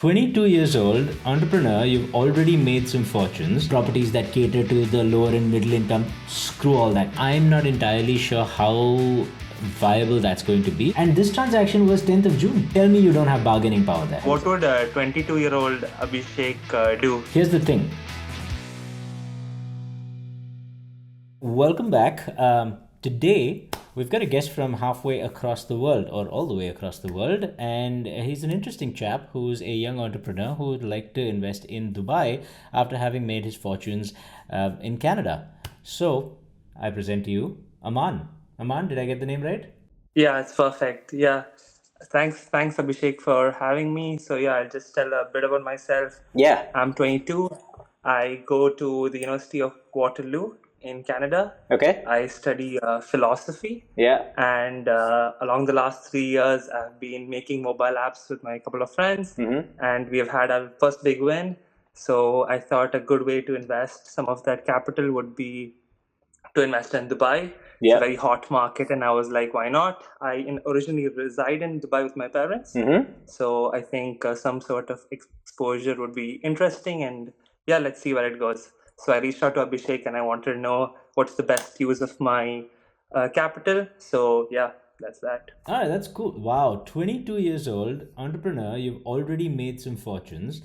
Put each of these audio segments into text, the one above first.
22 years old, entrepreneur, you've already made some fortunes. Properties that cater to the lower and middle income, screw all that. I'm not entirely sure how viable that's going to be. And this transaction was 10th of June. Tell me you don't have bargaining power there. What would a 22-year-old Abhishek do? Here's the thing. Welcome back. Today, we've got a guest from halfway across the world, or all the way across the world, and he's an interesting chap who's a young entrepreneur who would like to invest in Dubai after having made his fortunes in Canada. So, I present to you Aman. Aman, did I get the name right? Yeah, it's perfect. Yeah. Thanks Abhishek for having me. So yeah, I'll just tell a bit about myself. Yeah. I'm 22. I go to the University of Waterloo in Canada. Okay. I study philosophy. Yeah. And along the last 3 years, I've been making mobile apps with my couple of friends, and we have had our first big win. So I thought a good way to invest some of that capital would be to invest in Dubai. It's a very hot market, and I was like, why not? I originally reside in Dubai with my parents, so I think some sort of exposure would be interesting, and yeah, let's see where it goes. So I reached out to Abhishek, and I wanted to know what's the best use of my capital. So yeah, that's that. All right, that's cool. Wow, 22 years old, entrepreneur, you've already made some fortunes.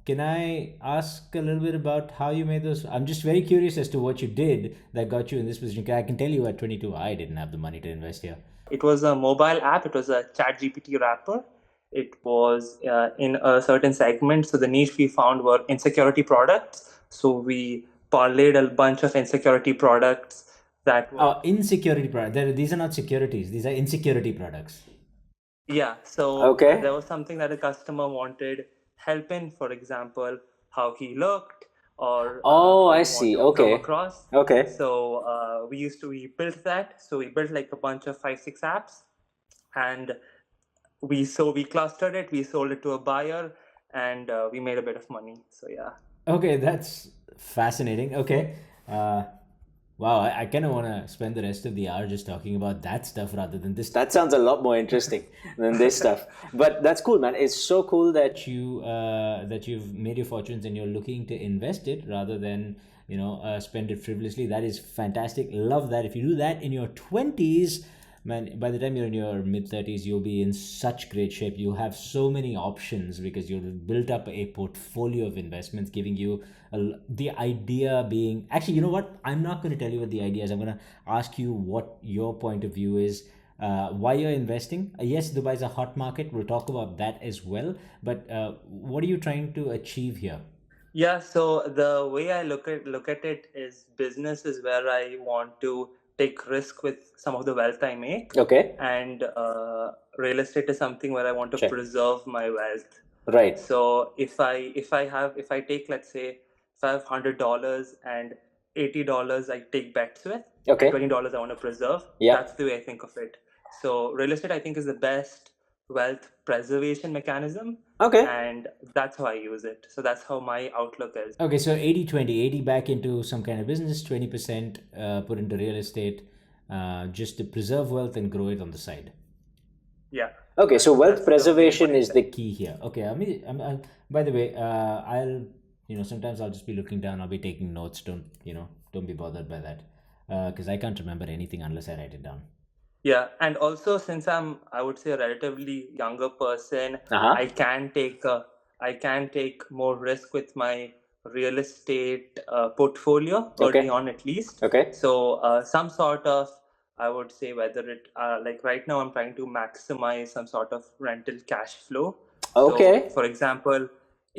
Can I ask a little bit about how you made those? I'm just very curious as to what you did that got you in this position. I can tell you at 22, I didn't have the money to invest here. It was a mobile app. It was a chat GPT wrapper. It was in a certain segment. So the niche we found were insecurity products. So we parlayed a bunch of insecurity products that were. Insecurity products. These are not securities, these are insecurity products. Yeah. So Okay. there was something that a customer wanted help in, for example, how he looked or Oh, how I he wanted see. to come Okay. across. Okay. So we built that. So we built like a bunch of 5 6 apps, and we clustered it, we sold it to a buyer, and we made a bit of money. So yeah. Okay, that's fascinating. Okay. Uh, wow, I kind of want to spend the rest of the hour just talking about that stuff rather than this. That sounds a lot more interesting than this stuff. But that's cool, man. It's so cool that you've made your fortunes and you're looking to invest it rather than spend it frivolously. That is fantastic. Love that. If you do that in your 20s, man, by the time you're in your mid 30s, you'll be in such great shape. You'll have so many options because you've built up a portfolio of investments, giving you the idea being actually, you know what? I'm not going to tell you what the idea is. I'm going to ask you what your point of view is. Why you're investing? Yes, Dubai is a hot market. We'll talk about that as well. But what are you trying to achieve here? Yeah, so the way I look at it is business is where I want to take risk with some of the wealth I make, Okay. and real estate is something where I want to Check. preserve my wealth. Right. So if I take, let's say, if I have $100 and $80 I take bets with, Okay. and $20 I want to preserve, Yeah. that's the way I think of it. So real estate I think is the best wealth preservation mechanism, Okay. and that's how I use it. So that's how my outlook is. Okay, so 80/20, 80 back into some kind of business, 20% put into real estate, just to preserve wealth and grow it on the side. Yeah. Okay, so wealth That's the main preservation is the mindset. key here. Okay, by the way, sometimes I'll just be looking down, I'll be taking notes. Don't be bothered by that. Because I can't remember anything unless I write it down. Yeah, and also since I would say a relatively younger person, Uh-huh. I can take more risk with my real estate portfolio Okay. early on at least. Okay. So some sort of, I would say, whether it like right now I'm trying to maximize some sort of rental cash flow. So Okay. for example,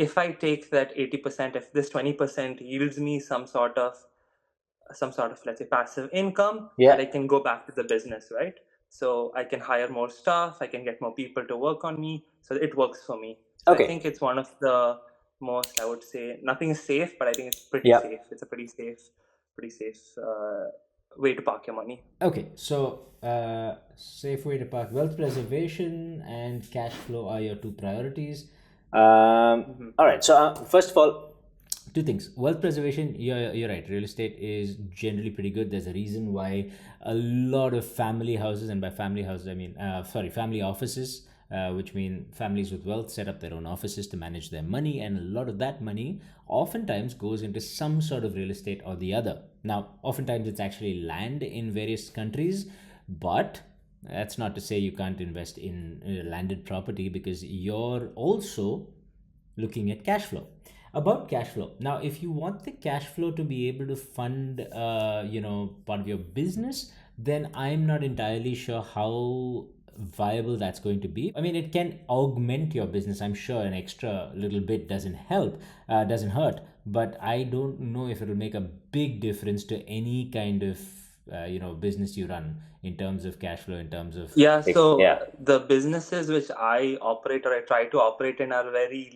if I take that 80%, if this 20% yields me some sort of, let's say, passive income, Yeah. and I can go back to the business, right? So I can hire more staff, I can get more people to work on me, so it works for me. So I Okay. think it's one of the most, I would say, nothing is safe, but I think it's pretty Yeah. safe. It's a pretty safe way to park your money. Okay, so safe way to park. Wealth preservation and cash flow are your two priorities. All right, so first of all, two things. Wealth preservation, you're right. Real estate is generally pretty good. There's a reason why a lot of family houses, and by family houses, I mean, family offices, which mean families with wealth set up their own offices to manage their money, and a lot of that money oftentimes goes into some sort of real estate or the other. Now, oftentimes it's actually land in various countries, but that's not to say you can't invest in landed property, because you're also looking at cash flow. About cash flow, now if you want the cash flow to be able to fund part of your business, then I'm not entirely sure how viable that's going to be. I mean, it can augment your business, I'm sure an extra little bit doesn't help, doesn't hurt, but I don't know if it'll make a big difference to any kind of business you run, in terms of cash flow, in terms of Yeah, so yeah. the businesses which I operate or I try to operate in are very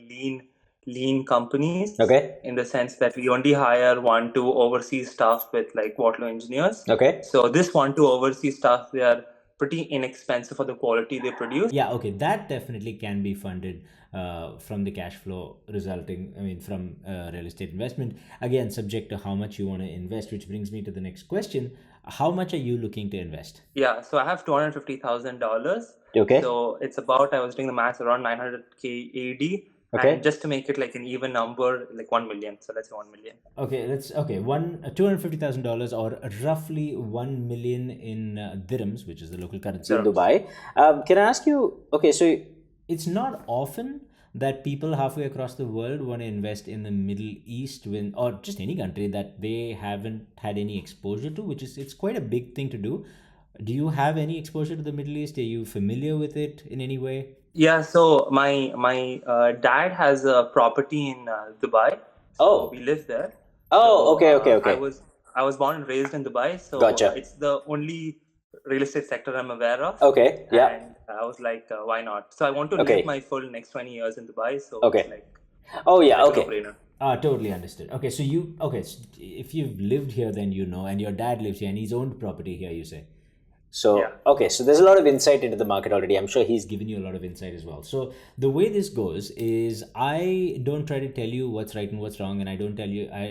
lean companies, Okay. in the sense that we only hire one, two overseas staff with like Waterloo engineers. Okay. So this one, two overseas staff, they are pretty inexpensive for the quality they produce. Yeah, okay, that definitely can be funded from the cash flow resulting, I mean, from real estate investment. Again, subject to how much you want to invest, which brings me to the next question. How much are you looking to invest? Yeah, so I have $250,000. Okay. So it's about, I was doing the math, around 900K AD. Okay. And just to make it like an even number, like 1 million. So let's say 1 million. Okay, $250,000, or roughly 1 million in dirhams, which is the local currency in Dirhams. Dubai. Can I ask you? Okay, so it's not often that people halfway across the world want to invest in the Middle East, or just any country that they haven't had any exposure to, which is, it's quite a big thing to do. Do you have any exposure to the Middle East? Are you familiar with it in any way? Yeah, so my dad has a property in Dubai, so Oh. we live there. Oh, So okay. I was born and raised in Dubai, so Gotcha. it's the only real estate sector I'm aware of. Okay, yeah. And I was like, why not? So I want to Okay. live my full next 20 years in Dubai, so Okay. it's like Oh yeah, a okay. no-brainer. Totally understood. Okay, so if you've lived here, then you know, and your dad lives here, and he's owned property here, you say. So, Yeah. okay, so there's a lot of insight into the market already. I'm sure he's given you a lot of insight as well. So, the way this goes is, I don't try to tell you what's right and what's wrong, and I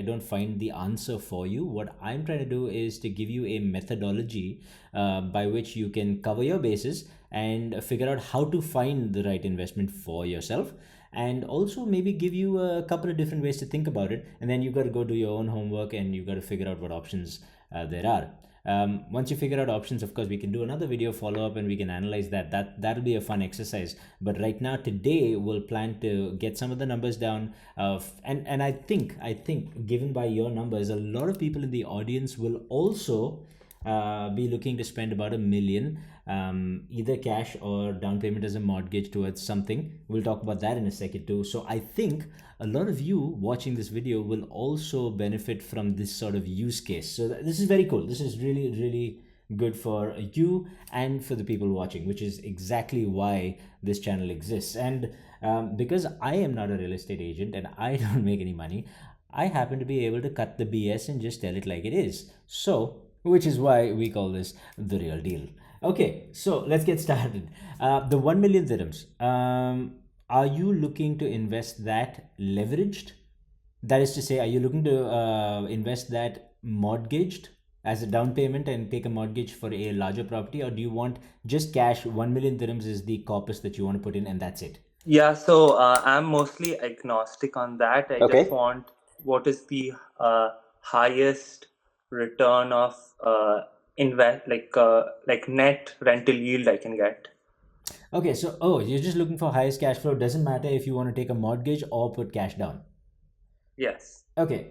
don't find the answer for you. What I'm trying to do is to give you a methodology by which you can cover your bases and figure out how to find the right investment for yourself, and also maybe give you a couple of different ways to think about it. And then you got to go do your own homework, and you got to figure out what options there are. Once you figure out options, of course, we can do another video follow up and we can analyze that'll be a fun exercise. But right now, today, we'll plan to get some of the numbers down, and I think given by your numbers, a lot of people in the audience will also be looking to spend about 1 million, either cash or down payment as a mortgage towards something. We'll talk about that in a second too. So I think a lot of you watching this video will also benefit from this sort of use case. So this is very cool. This is really good for you and for the people watching, which is exactly why this channel exists. And because I am not a real estate agent and I don't make any money, I happen to be able to cut the BS and just tell it like it is. So, which is why we call this the real deal. Okay, so let's get started. The 1 million dirhams. Are you looking to invest that leveraged? That is to say, are you looking to invest that mortgaged as a down payment and take a mortgage for a larger property, or do you want just cash? 1 million dirhams is the corpus that you want to put in, and that's it. Yeah, so I'm mostly agnostic on that. I Okay. just want what is the highest return of invest like net rental yield I can get. Okay, so you're just looking for highest cash flow. Doesn't matter if you want to take a mortgage or put cash down. Yes. Okay,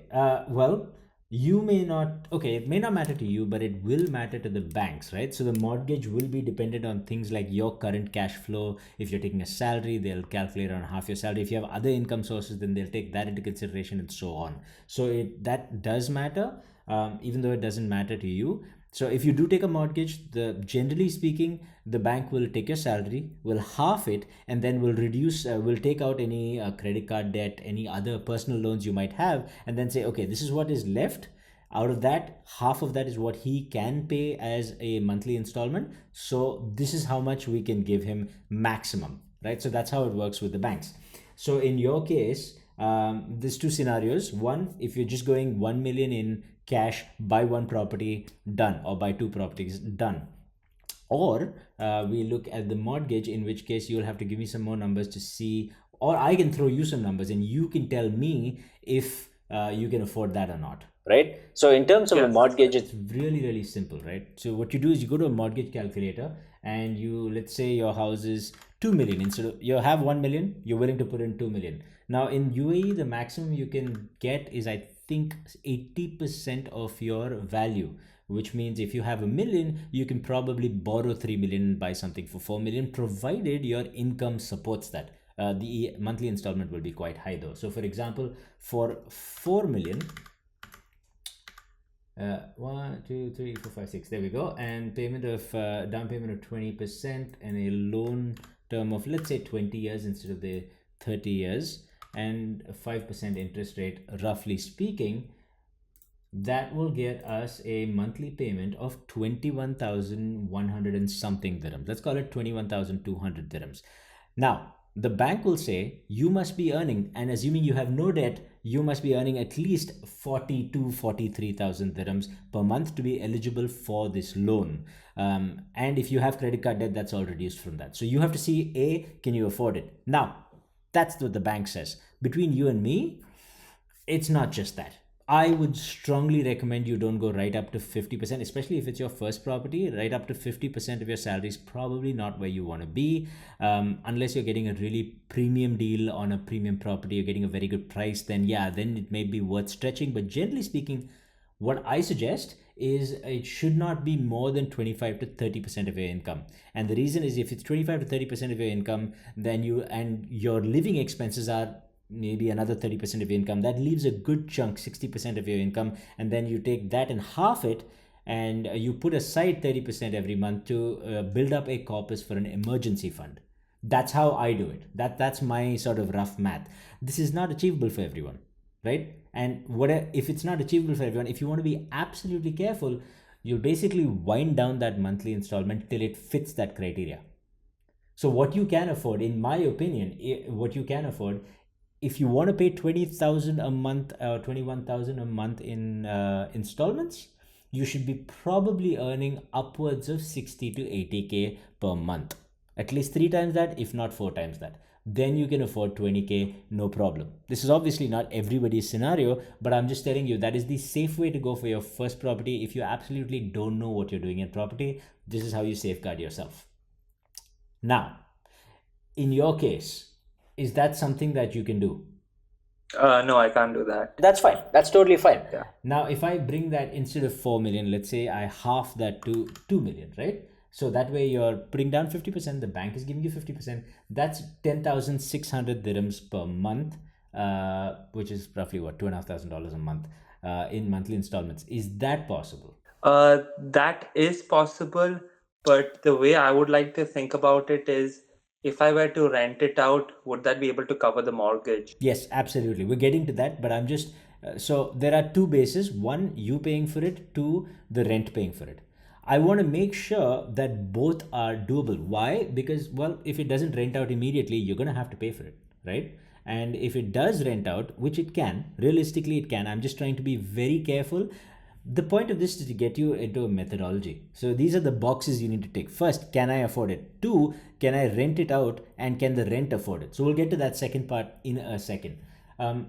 well, it may not matter to you, but it will matter to the banks, right? So the mortgage will be dependent on things like your current cash flow. If you're taking a salary, they'll calculate on half your salary. If you have other income sources, then they'll take that into consideration, and so on. So that does matter, even though it doesn't matter to you. So if you do take a mortgage, generally speaking, the bank will take your salary, will half it, and then will take out any credit card debt, any other personal loans you might have, and then say, okay, this is what is left. Out of that, half of that is what he can pay as a monthly installment. So this is how much we can give him maximum, right? So that's how it works with the banks. So in your case, there's two scenarios. One, if you're just going 1 million in cash, buy one property, done, or buy two properties, done. Or we look at the mortgage, in which case you'll have to give me some more numbers to see, or I can throw you some numbers and you can tell me if you can afford that or not, right? So in terms of a Yes. mortgage, it's really, really simple, right? So what you do is you go to a mortgage calculator and you, let's say your house is 2 million. Instead of you have 1 million, you're willing to put in 2 million. Now in UAE, the maximum you can get is, I think, 80% of your value, which means if you have a million, you can probably borrow 3 million and buy something for 4 million, provided your income supports that. The monthly installment will be quite high though. So for example, for 4 million, 1 2 3 4 5 6, there we go, and payment of down payment of 20% and a loan term of, let's say, 20 years instead of the 30 years, and a 5% interest rate, roughly speaking, that will get us a monthly payment of 21,100 and something dirhams. Let's call it 21,200 dirhams. Now, the bank will say you must be earning, and assuming you have no debt, you must be earning at least 43,000 dirhams per month to be eligible for this loan. And if you have credit card debt, that's all reduced from that. So you have to see, A, can you afford it? Now, that's what the bank says. Between you and me, it's not just that. I would strongly recommend you don't go right up to 50%, especially if it's your first property. Right up to 50% of your salary is probably not where you want to be. Unless you're getting a really premium deal on a premium property, you're getting a very good price, then yeah, then it may be worth stretching. But generally speaking, what I suggest is it should not be more than 25 to 30% of your income. And the reason is, if it's 25 to 30% of your income, then your living expenses are maybe another 30% of your income, that leaves a good chunk, 60% of your income. And then you take that and half it, and you put aside 30% every month to build up a corpus for an emergency fund. That's how I do it. That's my sort of rough math. This is not achievable for everyone, right? And what if it's not achievable for everyone, if you want to be absolutely careful, you'll basically wind down that monthly installment till it fits that criteria. So what you can afford, in my opinion, what you can afford, if you want to pay 20,000 a month or 21,000 a month in installments, you should be probably earning upwards of 60 to 80k per month, at least 3 times that, if not 4 times that. Then you can afford 20k, no problem. This is obviously not everybody's scenario, but I'm just telling you that is the safe way to go for your first property. If you absolutely don't know what you're doing in property, this is how you safeguard yourself. Now, in your case, is that something that you can do? No, I can't do that. That's fine. That's totally fine. Yeah. Now, if I bring that, instead of 4 million, let's say I half that to 2 million, right? So that way you're putting down 50%, the bank is giving you 50%. That's 10,600 dirhams per month, which is roughly what, $2,500 a month in monthly installments. Is that possible? That is possible, but the way I would like to think about it is, if I were to rent it out, would that be able to cover the mortgage? Yes, absolutely. We're getting to that, but I'm just so there are two bases: one, you paying for it; two, the rent paying for it. I want to make sure that both are doable. Why? Because, well, if it doesn't rent out immediately, you're going to have to pay for it, right? And if it does rent out, which it can, realistically it can. I'm just trying to be very careful. The point of this is to get you into a methodology. So these are the boxes you need to tick. First, can I afford it? Two, can I rent it out, and can the rent afford it? So we'll get to that second part in a second.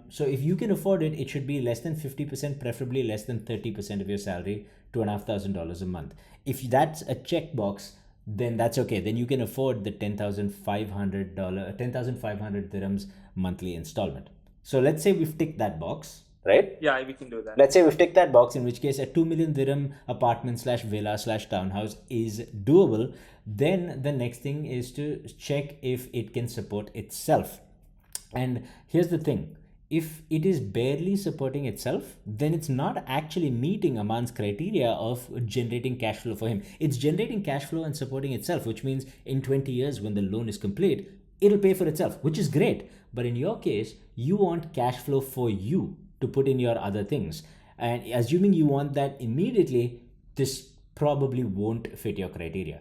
So if you can afford it, it should be less than 50%, preferably less than 30% of your salary, $2,500 a month. If that's a checkbox, then that's okay. Then you can afford the $10,500, 10,500 dirhams monthly installment. So let's say we've ticked that box, right? Yeah, we can do that. Let's say we've ticked that box, in which case a 2 million dirham apartment slash villa slash townhouse is doable. Then the next thing is to check if it can support itself. And here's the thing: if it is barely supporting itself, then it's not actually meeting Aman's criteria of generating cash flow for him. It's generating cash flow and supporting itself, which means in 20 years, when the loan is complete, it'll pay for itself, which is great. But in your case, you want cash flow for you to put in your other things. And assuming you want that immediately, this probably won't fit your criteria.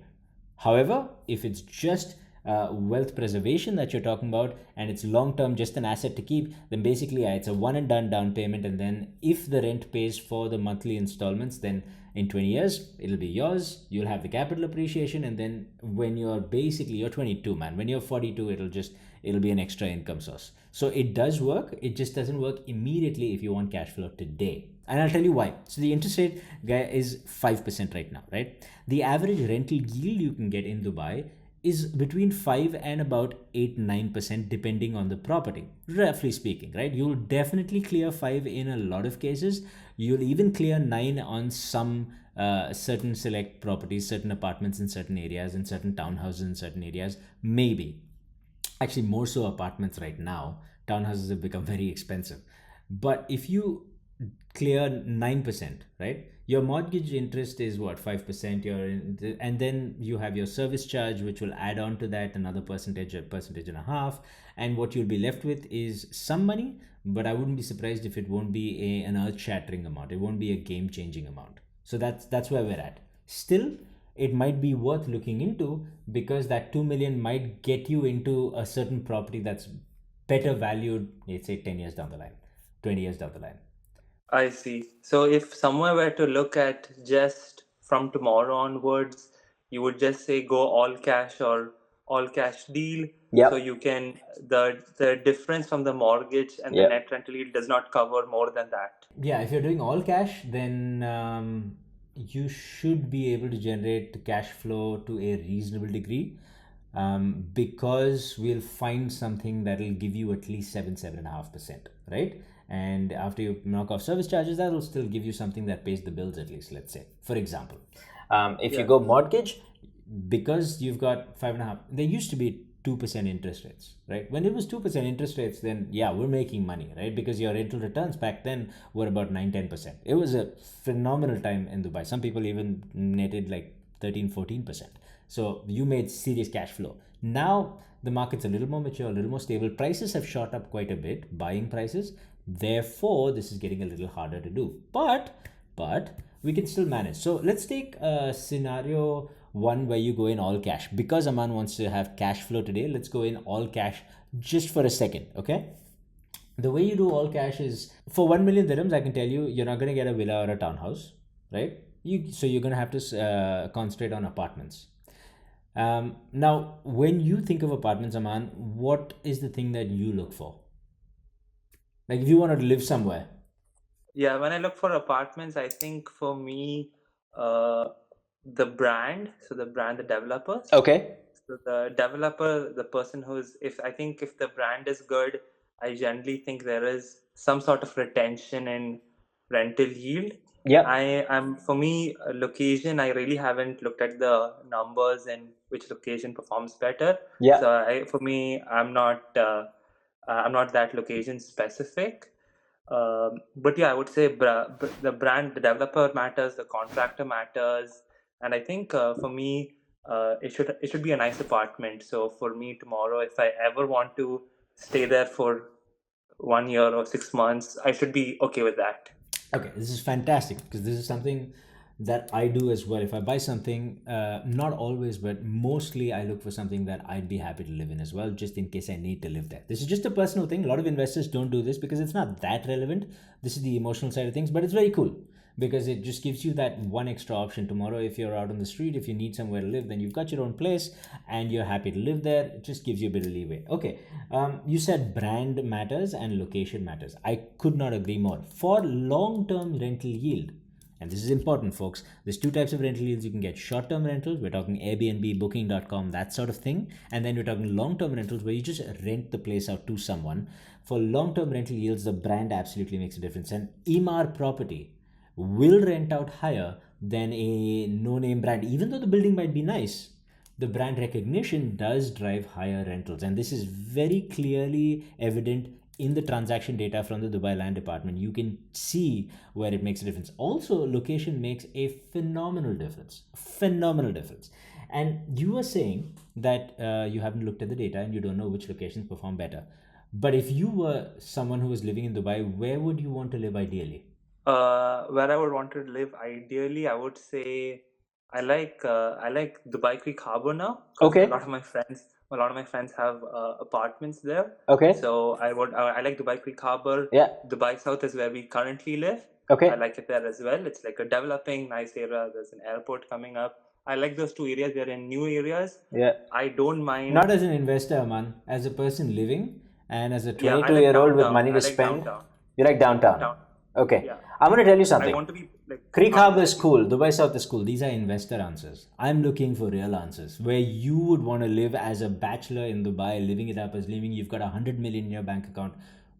However, if it's just wealth preservation that you're talking about, and it's long term, just an asset to keep, then basically, yeah, it's a one and done down payment. And then if the rent pays for the monthly installments, then in 20 years, it'll be yours. You'll have the capital appreciation. And then when you're 22, man, when you're 42, it'll be an extra income source. So it does work. It just doesn't work immediately if you want cash flow today. And I'll tell you why. So the interest rate guy is 5% right now, right? The average rental yield you can get in Dubai is between 5 and about 8 9% depending on the property, roughly speaking, right? You'll definitely clear 5 in a lot of cases. You'll even clear 9 on some certain select properties, certain apartments in certain areas, in certain townhouses in certain areas, maybe. Actually, more so apartments right now. Townhouses have become very expensive. But if you clear 9%, right? Your mortgage interest is what, 5%. And then you have your service charge, which will add on to that another percentage, a percentage and a half. And what you'll be left with is some money, but I wouldn't be surprised if it won't be an earth shattering amount. It won't be a game changing amount. So that's where we're at. Still, it might be worth looking into, because that 2 million might get you into a certain property that's better valued, let's say 10 years down the line, 20 years down the line. I see. So if someone were to look at just from tomorrow onwards, you would just say go all cash or all cash deal. So Yep. you can the difference from the mortgage and the net Yep. rental yield does not cover more than that. Yeah, if you're doing all cash, then you should be able to generate cash flow to a reasonable degree, because we'll find something that will give you at least 7.5%, right? And after you knock off service charges, that will still give you something that pays the bills at least, let's say. For example, if you Yeah. go mortgage, because you've got 5.5, there used to be 2% interest rates, right? When it was 2% interest rates, then yeah, we're making money, right? Because your rental returns back then were about 9-10%. It was a phenomenal time in Dubai. Some people even netted like 13-14%. So you made serious cash flow. Now the market's a little more mature, a little more stable. Prices have shot up quite a bit, buying prices. Therefore, this is getting a little harder to do. But we can still manage. So let's take a scenario one where you go in all cash. Because Aman wants to have cash flow today, let's go in all cash just for a second, okay? The way you do all cash is, for 1 million dirhams, I can tell you, you're not going to get a villa or a townhouse, right? So you're going to have to concentrate on apartments. Now, when you think of apartments, Aman, what is the thing that you look for? Like if you wanted to live somewhere. Yeah, when I look for apartments, I think for me, uh, the brand, so the brand, the developers. Okay. So the developer, the person who's, if I think if the brand is good, I generally think there is some sort of retention in rental yield. Yep. I am For me, location, I really haven't looked at the numbers and which location performs better. So Yeah. for me, I'm not that location specific. But yeah, I would say the brand, the developer matters, the contractor matters, and I think for me, it should be a nice apartment. So for me tomorrow, if I ever want to stay there for 1 year or 6 months, I should be okay with that. Okay, this is fantastic, because this is something that I do as well. If I buy something, not always, but mostly I look for something that I'd be happy to live in as well, just in case I need to live there. This is just a personal thing. A lot of investors don't do this because it's not that relevant. This is the emotional side of things, but it's very cool because it just gives you that one extra option. Tomorrow, if you're out on the street, if you need somewhere to live, then you've got your own place and you're happy to live there. It just gives you a bit of leeway. Okay, you said brand matters and location matters. I could not agree more. For long-term rental yield, and this is important, folks, there's two types of rental yields. You can get short-term rentals, we're talking Airbnb, booking.com, that sort of thing, and then we're talking long-term rentals where you just rent the place out to someone. For long-term rental yields, the brand absolutely makes a difference, and Emaar Property will rent out higher than a no-name brand. Even though the building might be nice, the brand recognition does drive higher rentals, and this is very clearly evident in the transaction data from the Dubai Land Department. You can see where it makes a difference. Also, location makes a phenomenal difference. Phenomenal difference. And you were saying that you haven't looked at the data and you don't know which locations perform better. But if you were someone who was living in Dubai, where would you want to live ideally? Where I would want to live ideally, I would say I like Dubai Creek Harbor now because a lot Okay. of my friends a lot of my friends have apartments there. Okay. So I like Dubai Creek Harbor. Yeah. Dubai South is where we currently live. Okay. I like it there as well. It's like a developing, nice area. There's an airport coming up. I like those two areas. They're in new areas. Yeah. I don't mind. Not as an investor, Aman, as a person living and as a Yeah, I 22-year-old with downtown. money I to like spend. downtown. You like downtown? Down. Okay. Yeah. I'm going to tell you I something. want to be like Creek not in Harbor the is city. cool. Dubai South is cool. These are investor answers. I'm looking for real answers where you would want to live as a bachelor in Dubai, living it up as living. You've got 100 million in your bank account.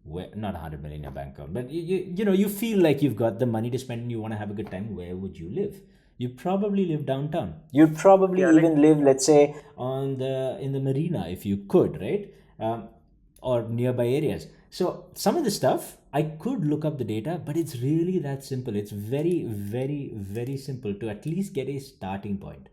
Where, not 100 million in your bank account, but you feel like you've got the money to spend and you want to have a good time. Where would you live? You probably live downtown. You'd probably Yeah, even live, let's say, in the marina if you could, right? Or nearby areas. So some of the stuff I could look up the data, but it's really that simple. It's very, very, very simple to at least get a starting point.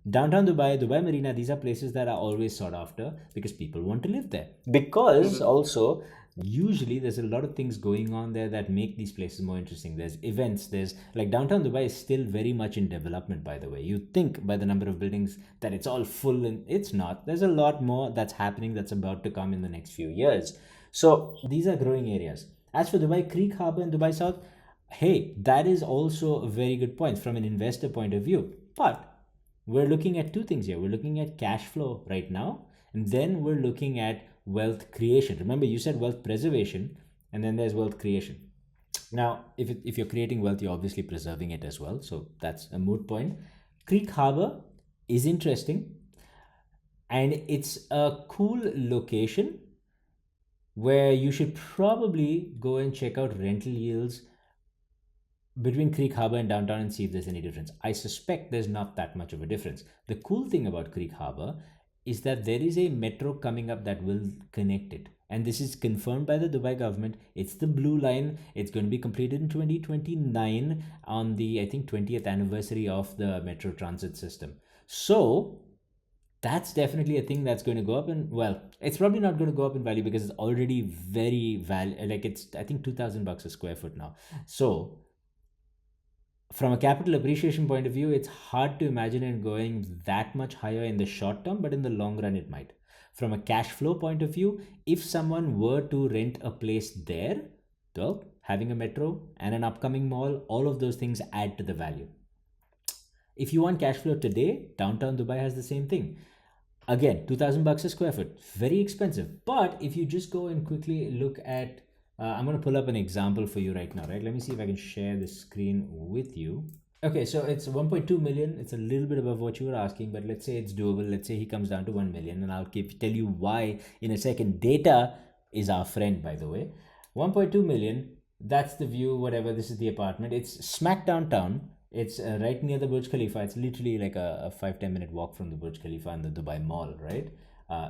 Downtown Dubai, Dubai Marina, these are places that are always sought after because people want to live there. Because also, usually there's a lot of things going on there that make these places more interesting. There's events, there's like downtown Dubai is still very much in development, by the way. You'd think by the number of buildings that it's all full, and it's not. There's a lot more that's happening that's about to come in the next few years. So these are growing areas. As for Dubai Creek Harbor and Dubai South, hey, that is also a very good point from an investor point of view. But we're looking at two things here. We're looking at cash flow right now, and then we're looking at wealth creation. Remember, you said wealth preservation, and then there's wealth creation. Now, if you're creating wealth, you're obviously preserving it as well. So that's a moot point. Creek Harbor is interesting, and it's a cool location where you should probably go and check out rental yields between Creek Harbor and downtown and see if there's any difference. I suspect there's not that much of a difference. The cool thing about Creek Harbor is that there is a metro coming up that will connect it. And this is confirmed by the Dubai government. It's the blue line. It's going to be completed in 2029 on the, I think, 20th anniversary of the metro transit system. So that's definitely a thing that's going to go up in, well, it's probably not going to go up in value because it's already very like it's, I think, $2,000 a square foot now. So from a capital appreciation point of view, it's hard to imagine it going that much higher in the short term, but in the long run, it might. From a cash flow point of view, if someone were to rent a place there, well, having a metro and an upcoming mall, all of those things add to the value. If you want cash flow today, downtown Dubai has the same thing. Again, $2,000 a square foot, very expensive. But if you just go and quickly look at I'm going to pull up an example for you right now, right? Let me see if I can share the screen with you. Okay, so it's 1.2 million. It's a little bit above what you were asking, but let's say it's doable. Let's say he comes down to 1 million, and I'll tell you why in a second. Data is our friend, by the way. 1.2 million, that's the view, whatever. This is the apartment. It's smack downtown. It's right near the Burj Khalifa. It's literally like a 5-10 minute walk from the Burj Khalifa and the Dubai Mall, right?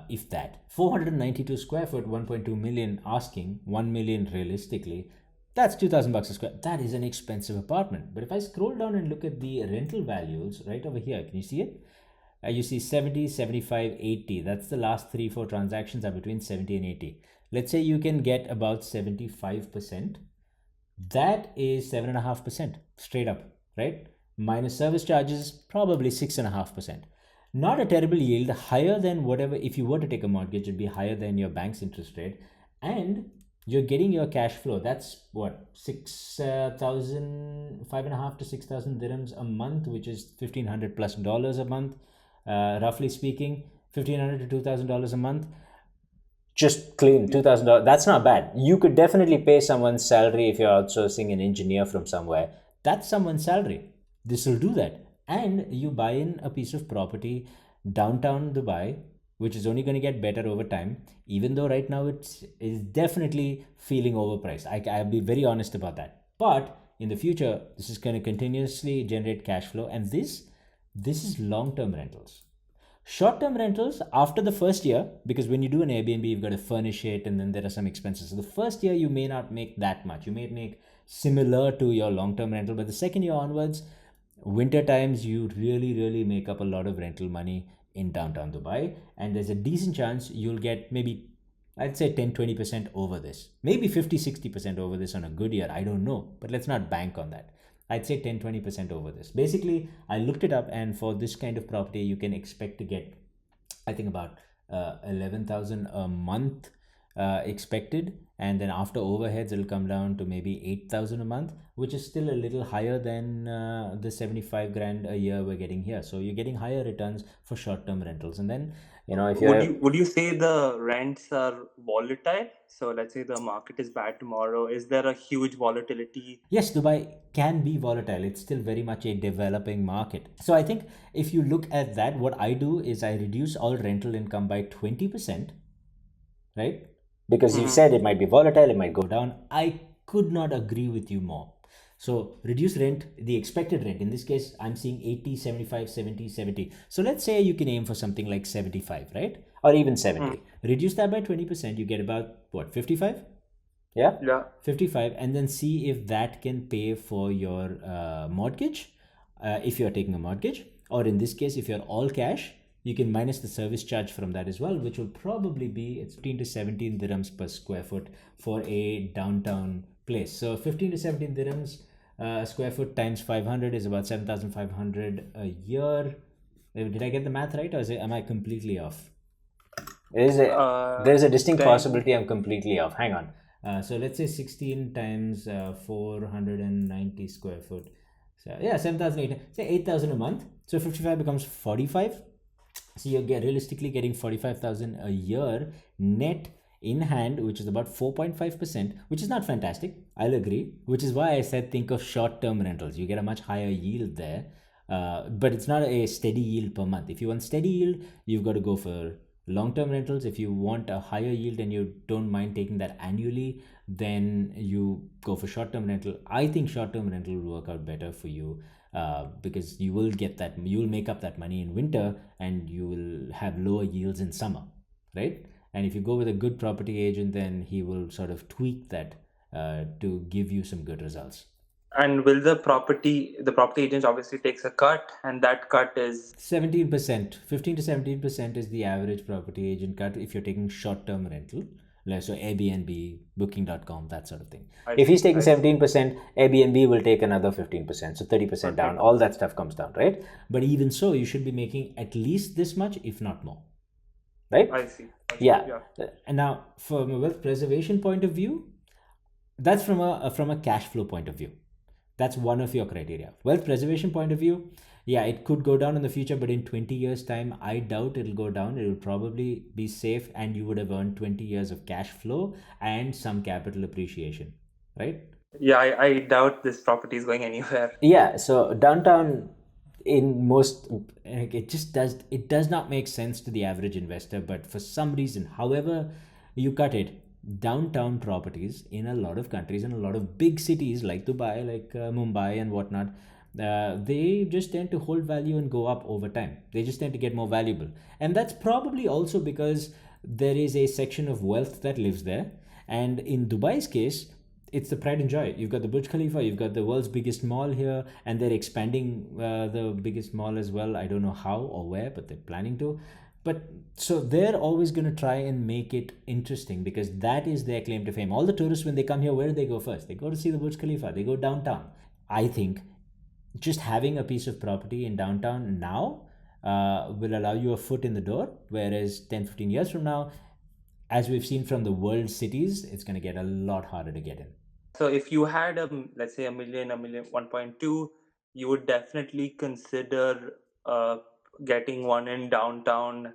If that 492 square foot, 1.2 million asking, 1 million realistically, that's $2,000 a square. That is an expensive apartment. But if I scroll down and look at the rental values right over here, can you see it? You see 70, 75, 80. That's the last 3-4 transactions are between 70 and 80. Let's say you can get about 75%. That is 7.5% straight up, right? Minus service charges, probably 6.5%. Not a terrible yield, higher than whatever, if you were to take a mortgage, it'd be higher than your bank's interest rate. And you're getting your cash flow. That's what, 6,000, 5.5 to 6,000 dirhams a month, which is $1,500+ a month, roughly speaking, $1,500 to $2,000 a month. Just clean $2,000. That's not bad. You could definitely pay someone's salary if you're outsourcing an engineer from somewhere. That's someone's salary. This will do that. And you buy in a piece of property downtown Dubai, which is only going to get better over time, even though right now it is definitely feeling overpriced. I'll be very honest about that. But in the future, this is going to continuously generate cash flow. And this is long-term rentals. Short-term rentals after the first year, because when you do an Airbnb, you've got to furnish it and then there are some expenses. So the first year, you may not make that much. You may make similar to your long-term rental, but the second year onwards, winter times, you really make up a lot of rental money in downtown Dubai, and there's a decent chance you'll get maybe, I'd say 10-20% over this, maybe 50-60% over this on a good year. I don't know, but let's not bank on that. I'd say 10-20% over this. Basically, I looked it up, and for this kind of property, you can expect to get, I think, about 11,000 a month expected, and then after overheads it'll come down to maybe 8,000 a month, which is still a little higher than the 75 grand a year we're getting here. So you're getting higher returns for short-term rentals. And then, if Would you're, you say the rents are volatile? So let's say the market is bad tomorrow. Is there a huge volatility? yes, Dubai can be volatile. It's still very much a developing market. So I think if you look at that, what I do is I reduce all rental income by 20%, right? Because you said it might be volatile, it might go down. I could not agree with you more. So reduce rent, the expected rent. In this case, I'm seeing 80, 75, 70, 70. So let's say you can aim for something like 75, right? Or even 70. Reduce that by 20%, you get about what, 55? Yeah? Yeah. 55, and then see if that can pay for your mortgage, if you're taking a mortgage, or in this case, if you're all cash, you can minus the service charge from that as well, which will probably be, it's 15 to 17 dirhams per square foot for a downtown place. So 15 to 17 dirhams square foot times 500 is about 7,500 a year. Did I get the math right, or am I completely off? There's a distinct possibility I'm completely off. Hang on. So let's say 16 times 490 square foot. So yeah, 7,800. Say 8,000 a month. So 55 becomes 45. So you're realistically getting 45,000 a year net in hand, which is about 4.5%, which is not fantastic. I'll agree. Which is why I said think of short-term rentals. You get a much higher yield there, but it's not a steady yield per month. If you want steady yield, you've got to go for long-term rentals. If you want a higher yield and you don't mind taking that annually, then you go for short-term rental. I think short-term rental will work out better for you, because you will make up that money in winter, and you will have lower yields in summer, right? And if you go with a good property agent, then he will sort of tweak that to give you some good results. And will the property agent obviously takes a cut, and that cut is 17%. 15 to 17% is the average property agent cut if you're taking short-term rental. So Airbnb, Booking.com, that sort of thing. If he's taking 17%, Airbnb will take another 15%. So 30% down. All that stuff comes down, right? But even so, you should be making at least this much, if not more. Right? I see. Yeah. And now, from a wealth preservation point of view, that's from a cash flow point of view. That's one of your criteria. Wealth preservation point of view, yeah, it could go down in the future, but in 20 years time, I doubt it'll go down. It will probably be safe, and you would have earned 20 years of cash flow and some capital appreciation, right? Yeah, I doubt this property is going anywhere. Yeah, so downtown, in most, it does not make sense to the average investor, but for some reason, however you cut it, downtown properties in a lot of countries and a lot of big cities like Dubai, like Mumbai and whatnot, they just tend to hold value and go up over time. They just tend to get more valuable, and that's probably also because there is a section of wealth that lives there. And in Dubai's case, it's the pride and joy. You've got the Burj Khalifa, you've got the world's biggest mall here, and they're expanding the biggest mall as well. I don't know how or where, but they're planning to. But so they're always going to try and make it interesting, because that is their claim to fame. All the tourists, when they come here, where do they go first? They go to see the Burj Khalifa, they go downtown. I think just having a piece of property in downtown now will allow you a foot in the door, whereas 10, 15 years from now, as we've seen from the world cities, it's going to get a lot harder to get in. So if you had let's say a million, 1.2, you would definitely consider getting one in downtown,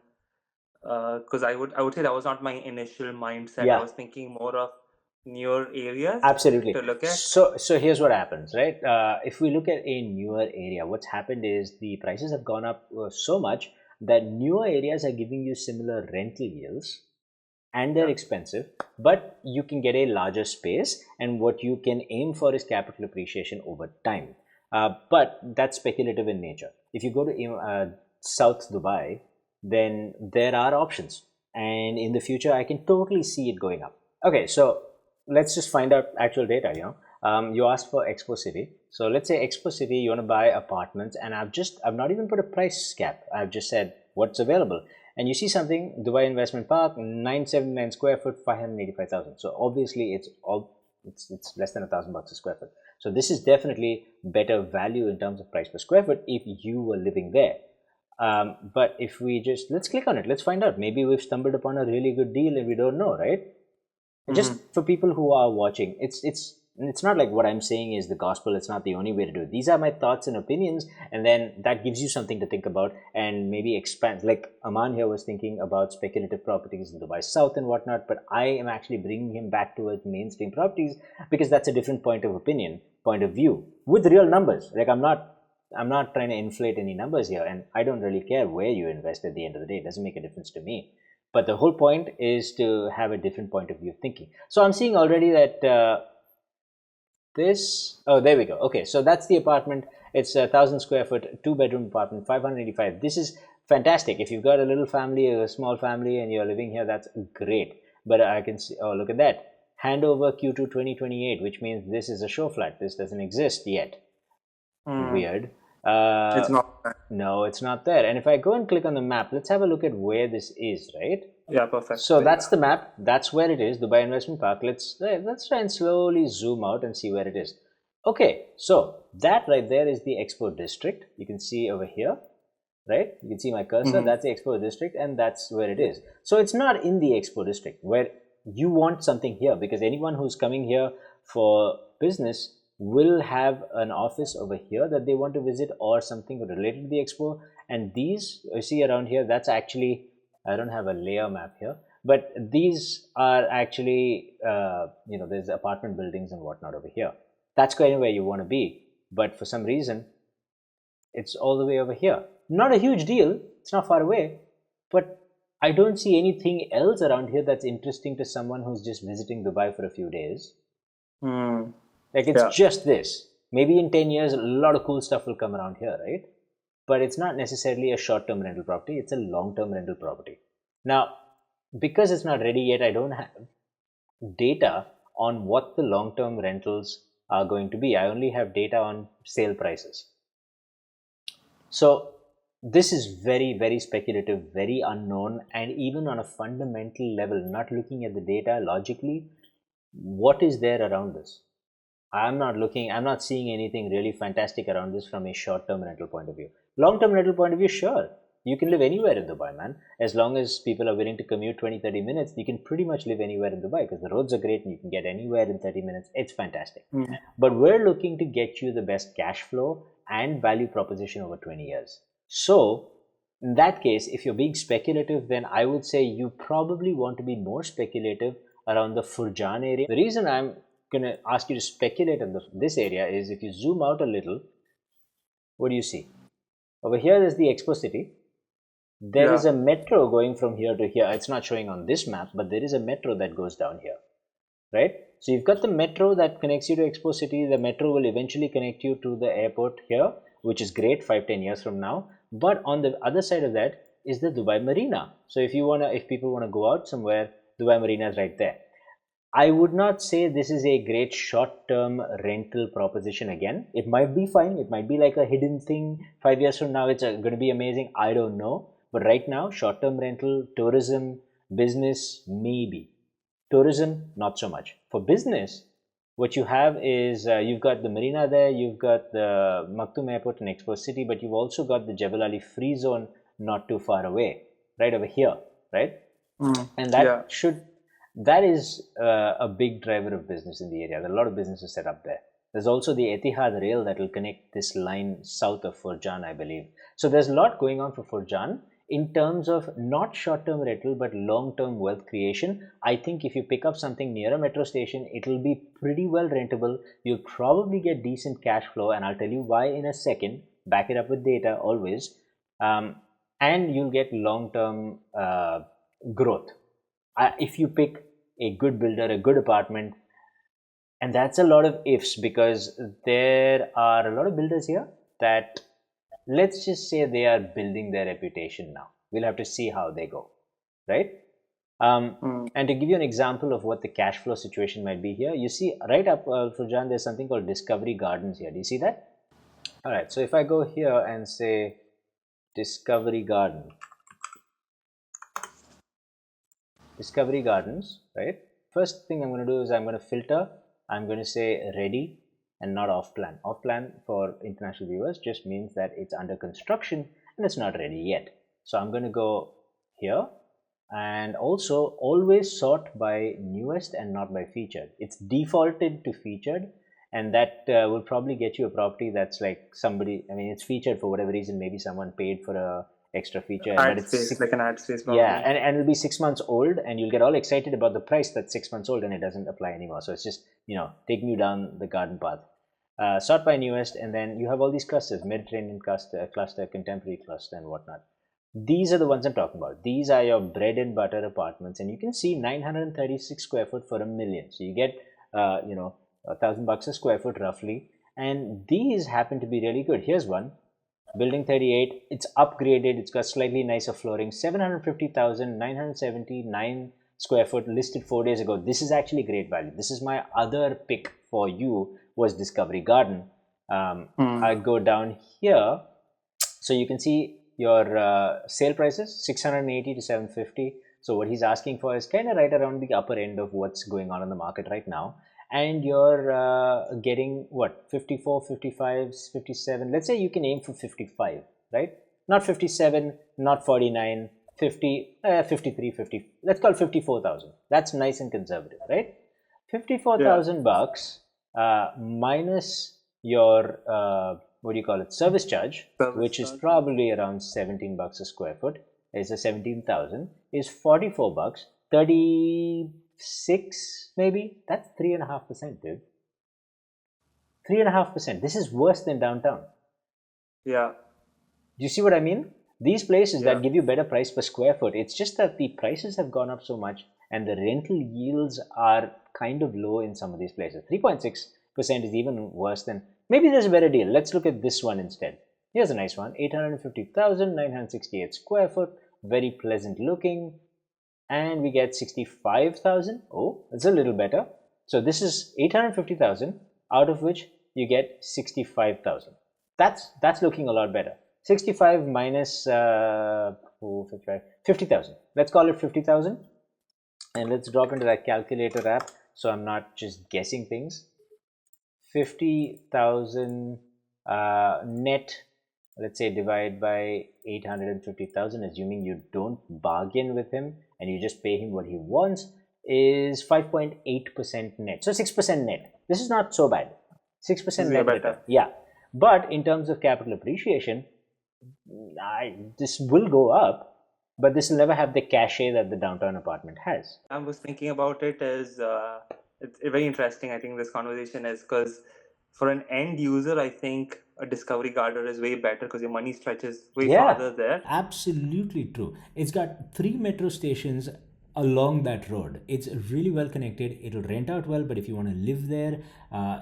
because I would say that was not my initial mindset. I was thinking more of newer areas. Absolutely. To look at. So here's what happens, right? If we look at a newer area, what's happened is the prices have gone up so much that newer areas are giving you similar rental yields, and they're expensive, but you can get a larger space, and what you can aim for is capital appreciation over time. But that's speculative in nature. If you go to South Dubai, then there are options, and in the future, I can totally see it going up. Okay, so let's just find out actual data. You asked for Expo City. So let's say Expo City, you want to buy apartments, and I've not even put a price cap. I've just said what's available. And you see something, Dubai Investment Park, 979 square foot, 585,000. So obviously it's less than $1,000 a square foot. So this is definitely better value in terms of price per square foot if you were living there. But if we let's click on it, let's find out. Maybe we've stumbled upon a really good deal and we don't know, right? Just for people who are watching, it's not like what I'm saying is the gospel. It's not the only way to do it. These are my thoughts and opinions, and then that gives you something to think about and maybe expand. Like Aman here was thinking about speculative properties in Dubai South and whatnot, but I am actually bringing him back towards mainstream properties because that's a different point of opinion, point of view with real numbers. Like I'm not trying to inflate any numbers here, and I don't really care where you invest at the end of the day. It doesn't make a difference to me. But the whole point is to have a different point of view of thinking. So I'm seeing already that oh, there we go. Okay, so that's the apartment. It's a 1,000 square foot, 2 bedroom apartment, 585. This is fantastic. If you've got a little family, a small family, and you're living here, that's great. But I can see, oh, look at that. Handover Q2 2028, which means this is a show flat. This doesn't exist yet. Weird. It's not. No, it's not there. And if I go and click on the map, let's have a look at where this is, right? Yeah, perfect. So that's the map. That's where it is, Dubai Investment Park. Let's try and slowly zoom out and see where it is. Okay, so that right there is the Expo District. You can see over here, right? You can see my cursor. That's the Expo District, and that's where it is. So it's not in the Expo District where you want something here, because anyone who's coming here for business will have an office over here that they want to visit or something related to the expo. And these you see around here, that's actually, I don't have a layer map here, but these are actually there's apartment buildings and whatnot over here. That's kind of where you want to be, but for some reason it's all the way over here. Not a huge deal, it's not far away, but I don't see anything else around here that's interesting to someone who's just visiting Dubai for a few days. Like it's just this. Maybe in 10 years, a lot of cool stuff will come around here, right? But it's not necessarily a short-term rental property. It's a long-term rental property. Now, because it's not ready yet, I don't have data on what the long-term rentals are going to be. I only have data on sale prices. So this is very, very speculative, very unknown, and even on a fundamental level, not looking at the data logically, what is there around this? I'm not seeing anything really fantastic around this from a short-term rental point of view. Long-term rental point of view, sure. You can live anywhere in Dubai, man. As long as people are willing to commute 20, 30 minutes, you can pretty much live anywhere in Dubai because the roads are great and you can get anywhere in 30 minutes. It's fantastic. But we're looking to get you the best cash flow and value proposition over 20 years. So, in that case, if you're being speculative, then I would say you probably want to be more speculative around the Furjan area. The reason I'm going to ask you to speculate on this area is if you zoom out a little, what do you see? Over here is the Expo City. There is a metro going from here to here. It's not showing on this map, but there is a metro that goes down here, right? So you've got the metro that connects you to Expo City. The metro will eventually connect you to the airport here, which is great 5-10 years from now. But on the other side of that is the Dubai Marina. So if people want to go out somewhere, Dubai Marina is right there. I would not say this is a great short-term rental proposition again. It might be fine. It might be like a hidden thing. 5 years from now, it's going to be amazing. I don't know. But right now, short-term rental, tourism, business, maybe. Tourism, not so much. For business, what you have is you've got the marina there, you've got the Maktoum Airport in Expo City, but you've also got the Jebel Ali Free Zone not too far away, right over here, right? And that is a big driver of business in the area. There are a lot of businesses set up there. There's also the Etihad rail that will connect this line south of Furjan, I believe. So there's a lot going on for Furjan in terms of not short-term rental, but long-term wealth creation. I think if you pick up something near a metro station, it'll be pretty well rentable. You'll probably get decent cash flow, and I'll tell you why in a second. Back it up with data always. And you'll get long-term growth. If you pick a good builder, a good apartment, and that's a lot of ifs because there are a lot of builders here that, let's just say, they are building their reputation now. We'll have to see how they go, right? And to give you an example of what the cash flow situation might be here, you see right up Furjan, there's something called Discovery Gardens here. Do you see that? All right, so if I go here and say Discovery Gardens, right? First thing I'm going to do is I'm going to filter. I'm going to say ready and not off plan. Off plan for international viewers just means that it's under construction and it's not ready yet. So I'm going to go here, and also always sort by newest and not by featured. It's defaulted to featured, and that will probably get you a property that's like somebody, I mean, it's featured for whatever reason. Maybe someone paid for a extra feature, but Ad it's space, like an ad space, yeah, probably. and it'll be 6 months old, and you'll get all excited about the price that's 6 months old, and it doesn't apply anymore. So it's just, taking you down the garden path. Sort by newest, and then you have all these clusters: Mediterranean cluster, contemporary cluster, and whatnot. These are the ones I'm talking about. These are your bread and butter apartments, and you can see 936 square foot for $1 million. So you get, $1,000 a square foot roughly, and these happen to be really good. Here's one. Building 38, it's upgraded, it's got slightly nicer flooring, 750,979 square foot, listed 4 days ago. This is actually great value. This is my other pick for you, was Discovery Garden. I go down here, so you can see your sale prices, 680 to 750. So what he's asking for is kind of right around the upper end of what's going on in the market right now. And you're getting what, 54, 55, 57. Let's say you can aim for 55, right? Not 57, not 49, 50, 53, 50. Let's call it 54,000. That's nice and conservative, right? 54,000 bucks minus your what do you call it, service charge, which is probably around 17 bucks a square foot. Is a 17,000, is 44 bucks, 36 maybe. That's 3.5%, dude. 3.5%. This is worse than downtown. Yeah. Do you see what I mean? These places that give you better price per square foot, it's just that the prices have gone up so much, and the rental yields are kind of low in some of these places. 3.6% is even worse than, maybe there's a better deal. Let's look at this one instead. Here's a nice one, 850,968 square foot, very pleasant looking, and we get 65,000. Oh, it's a little better. So this is 850,000, out of which you get 65,000. That's looking a lot better. 65 minus 50,000. Let's call it 50,000, and let's drop into that calculator app so I'm not just guessing things. 50,000 net, let's say, divide by 850,000, assuming you don't bargain with him and you just pay him what he wants, is 5.8% net. So 6% net. This is not so bad. 6% net return. Yeah. But in terms of capital appreciation, this will go up, but this will never have the cachet that the downtown apartment has. I was thinking about it as it's very interesting. I think this conversation is because for an end user, I think a Discovery Garden is way better because your money stretches way farther there. Absolutely true. It's got 3 metro stations along that road. It's really well connected. It'll rent out well, but if you want to live there,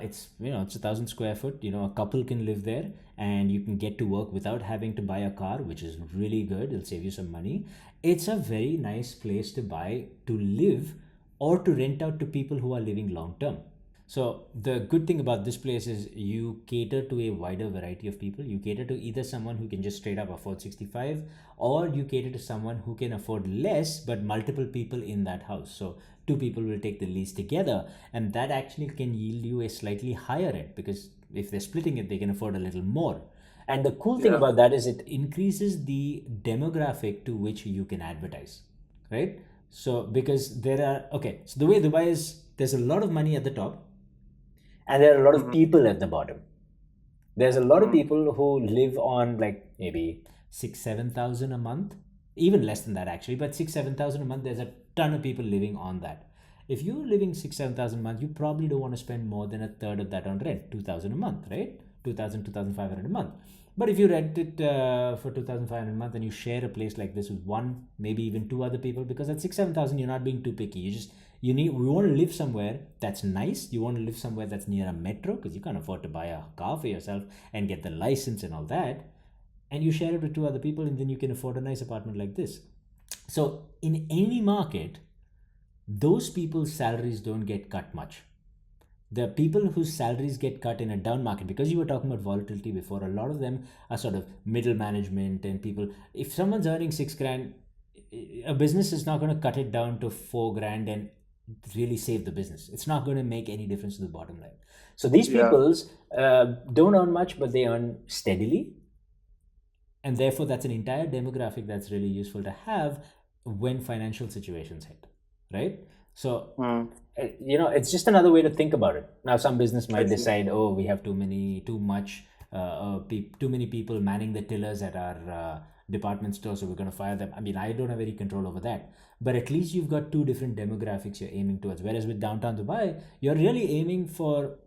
it's 1,000 square foot. A couple can live there, and you can get to work without having to buy a car, which is really good. It'll save you some money. It's a very nice place to buy, to live, or to rent out to people who are living long term. So the good thing about this place is you cater to a wider variety of people. You cater to either someone who can just straight up afford 65, or you cater to someone who can afford less but multiple people in that house. So 2 people will take the lease together, and that actually can yield you a slightly higher rent, because if they're splitting it, they can afford a little more. And the cool thing about that is it increases the demographic to which you can advertise, right? So because there are, so the way Dubai is, there's a lot of money at the top, and there are a lot of people at the bottom. There's a lot of people who live on like maybe 6,000-7,000 a month, even less than that actually, but 6,000-7,000 a month. There's a ton of people living on that. If you're living 6,000-7,000 a month, you probably don't want to spend more than a third of that on rent, 2,000 a month, right? 2,000-2,500 a month. But if you rent it for 2,500 a month, and you share a place like this with one, maybe even 2 other people, because at 6,000-7,000 you're not being too picky. We want to live somewhere that's nice. You want to live somewhere that's near a metro, because you can't afford to buy a car for yourself and get the license and all that. And you share it with 2 other people, and then you can afford a nice apartment like this. So in any market, those people's salaries don't get cut much. The people whose salaries get cut in a down market, because you were talking about volatility before, a lot of them are sort of middle management and people. If someone's earning 6 grand, a business is not going to cut it down to 4 grand and really save the business. It's not going to make any difference to the bottom line. So these people's don't earn much, but they earn steadily. And therefore, that's an entire demographic that's really useful to have when financial situations hit, right? So Mm. it's just another way to think about it. Now, some business I might see. decide, oh, we have too many people manning the tillers at our department store, so we're going to fire them. I mean, I don't have any control over that. But at least you've got two different demographics you're aiming towards. Whereas with downtown Dubai, you're really aiming for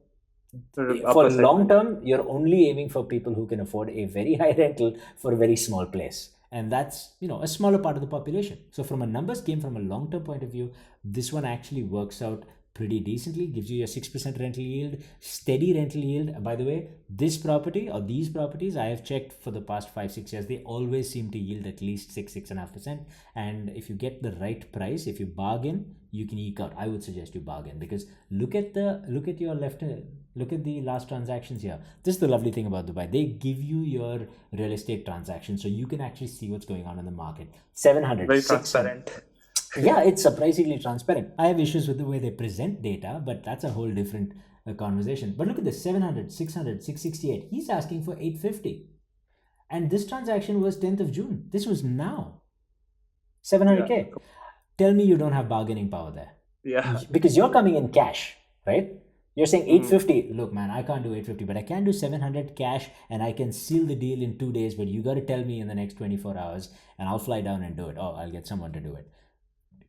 Upper long segment. term, you're only aiming for people who can afford a very high rental for a very small place. And that's, a smaller part of the population. So from a numbers game, from a long term point of view, this one actually works out pretty decently, gives you a 6% rental yield, steady rental yield. By the way, this property or these properties, I have checked for the past 5-6 years, they always seem to yield at least 6.5%. And if you get the right price, if you bargain, you can eke out. I would suggest you bargain, because look at your left, look at the last transactions here. This is the lovely thing about Dubai. They give you your real estate transactions so you can actually see what's going on in the market. 700, Very 600. transparent. Yeah, it's surprisingly transparent. I have issues with the way they present data, but that's a whole different conversation. But look at this: 700, 600, 668. He's asking for 850. And this transaction was 10th of June. This was now. Yeah. 700K. Tell me you don't have bargaining power there. Yeah. Because you're coming in cash, right? You're saying Mm. 850. Look, man, I can't do 850, but I can do 700 cash, and I can seal the deal in 2 days. But you got to tell me in the next 24 hours, and I'll fly down and do it. Oh, I'll get someone to do it.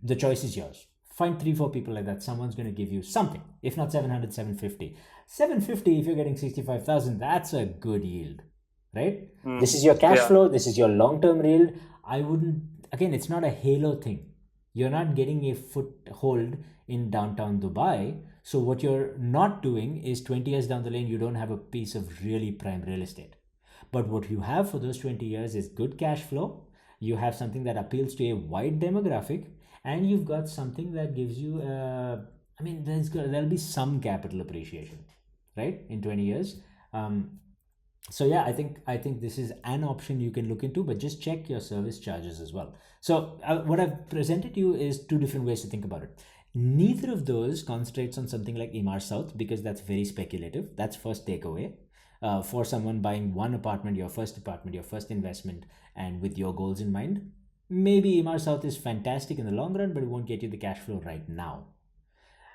The choice is yours. Find 3-4 people like that. Someone's going to give you something. If not 700, 750. 750, if you're getting 65,000, that's a good yield, right? Mm. This is your cash Yeah. flow. This is your long-term yield. I wouldn't, again, it's not a halo thing. You're not getting a foothold in downtown Dubai. So what you're not doing is 20 years down the lane, you don't have a piece of really prime real estate. But what you have for those 20 years is good cash flow. You have something that appeals to a wide demographic, and you've got something that gives you, I mean, there'll be some capital appreciation, right, in 20 years. So yeah, I think this is an option you can look into, but just check your service charges as well. So what I've presented you is two different ways to think about it. Neither of those concentrates on something like Imar South, because that's very speculative. That's first takeaway. For someone buying one apartment, your first investment, and with your goals in mind, maybe Imar South is fantastic in the long run, but it won't get you the cash flow right now.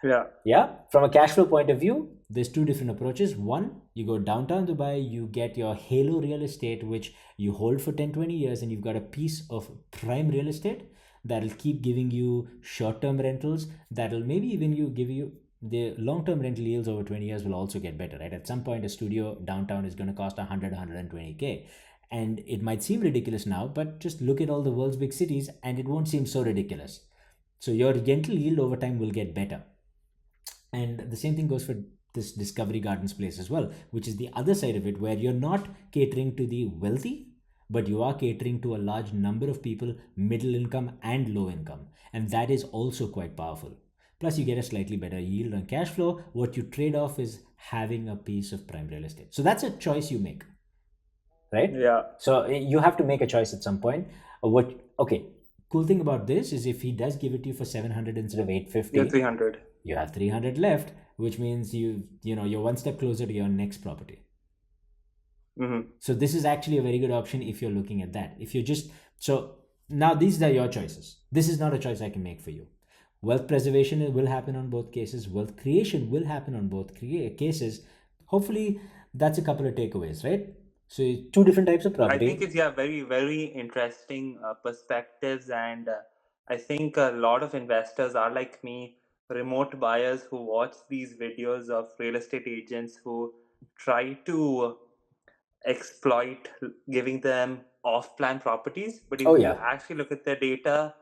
Yeah. Yeah, from a cash flow point of view, there's two different approaches. One, you go downtown Dubai, you get your halo real estate, which you hold for 10, 20 years, and you've got a piece of prime real estate that'll keep giving you short-term rentals, that'll maybe even give you the long-term rental yields over 20 years will also get better, right? At some point, a studio downtown is going to cost 100, 120K. And it might seem ridiculous now, but just look at all the world's big cities and it won't seem so ridiculous. So your rental yield over time will get better. And the same thing goes for this Discovery Gardens place as well, which is the other side of it, where you're not catering to the wealthy, but you are catering to a large number of people, middle income and low income. And that is also quite powerful. Plus, you get a slightly better yield on cash flow. What you trade off is having a piece of prime real estate. So that's a choice you make, right? Yeah. So you have to make a choice at some point. What? Okay. Cool thing about this is if he does give it to you for 700 instead of You're 850, 300. you have 300 left, which means you're one step closer to your next property. Mm-hmm. So this is actually a very good option if you're looking at that. If you're just so now these are your choices. This is not a choice I can make for you. Wealth preservation will happen on both cases. Wealth creation will happen on both cases. Hopefully, that's a couple of takeaways, right? So two different types of I think property. it's very, very interesting perspectives, and I think a lot of investors are like me, remote buyers who watch these videos of real estate agents who try to exploit giving them off-plan properties. But Oh if you yeah, actually look at the data,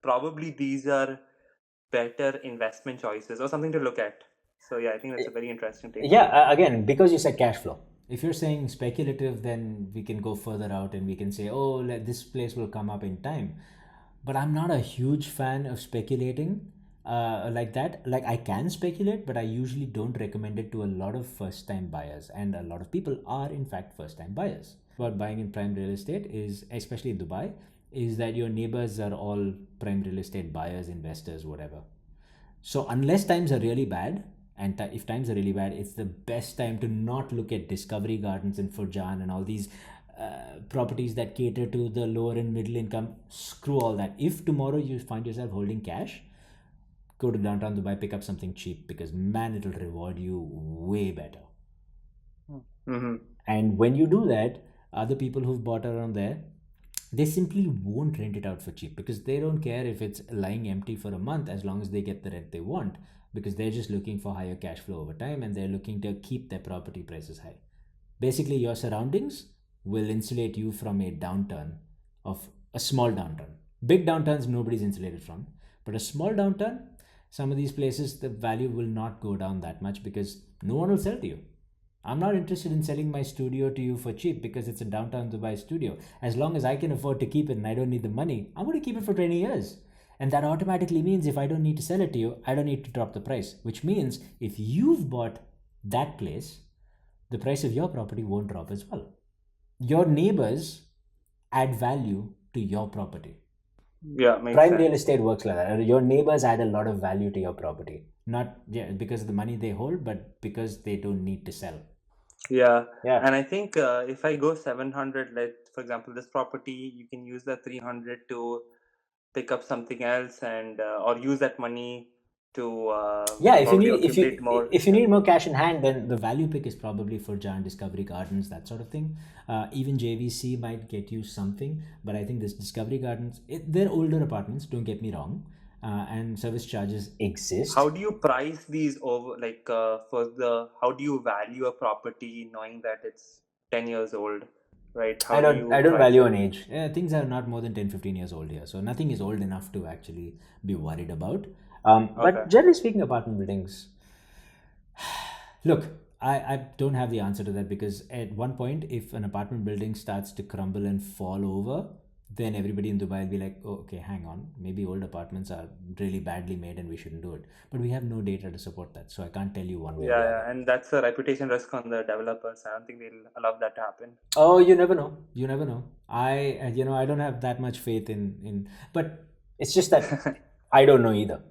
probably these are better investment choices or something to look at. So yeah, I think that's a very interesting yeah. takeaway. Again, because you said cash flow. If you're saying speculative, then we can go further out and we can say, oh, this place will come up in time. But I'm not a huge fan of speculating like that. Like I can speculate, but I usually don't recommend it to a lot of first-time buyers, and a lot of people are in fact first-time buyers. About buying in prime real estate is, especially in Dubai, is that your neighbors are all prime real estate buyers, investors, whatever. So unless times are really bad, and if times are really bad, it's the best time to not look at Discovery Gardens and Furjan and all these properties that cater to the lower and middle income. Screw all that. If tomorrow you find yourself holding cash, go to downtown Dubai, pick up something cheap, because man, it'll reward you way better. Mm-hmm. And when you do that, other people who've bought around there, they simply won't rent it out for cheap, because they don't care if it's lying empty for a month as long as they get the rent they want, because they're just looking for higher cash flow over time, and they're looking to keep their property prices high. Basically, your surroundings will insulate you from a downturn, of a small downturn. Big downturns nobody's insulated from, but a small downturn, some of these places the value will not go down that much because no one will sell to you. I'm not interested in selling my studio to you for cheap because it's a downtown Dubai studio. As long as I can afford to keep it and I don't need the money, I'm going to keep it for 20 years. And that automatically means if I don't need to sell it to you, I don't need to drop the price. Which means if you've bought that place, the price of your property won't drop as well. Your neighbors add value to your property. Yeah, makes Prime sense. real estate works like that. Your neighbors add a lot of value to your property. Not because of the money they hold, but because they don't need to sell. Yeah, Yeah. and I think if I go 700, like for example, this property, you can use the 300 to pick up something else, and or use that money to Yeah, probably accumulate more. if you need more cash in hand, then the value pick is probably for Giant Discovery Gardens, that sort of thing. Even JVC might get you something, but I think this Discovery Gardens, they're older apartments. Don't get me wrong, and service charges exist. How do you price these over, like for the, how do you value a property knowing that it's 10 years old, right? How do I you don't price value it? on age. Things are not more than 10, 15 years old here, so nothing is old enough to actually be worried about. Okay. But generally speaking, apartment buildings, look, I don't have the answer to that, because at one point, if an apartment building starts to crumble and fall over, then everybody in Dubai will be like, oh, okay, hang on, maybe old apartments are really badly made and we shouldn't do it. But we have no data to support that, so I can't tell you one way or Yeah, the other. yeah, and that's a reputation risk on the developers. I don't think they'll allow that to happen. Oh, you never know. You never know. I don't have that much faith in, but it's just that I don't know either.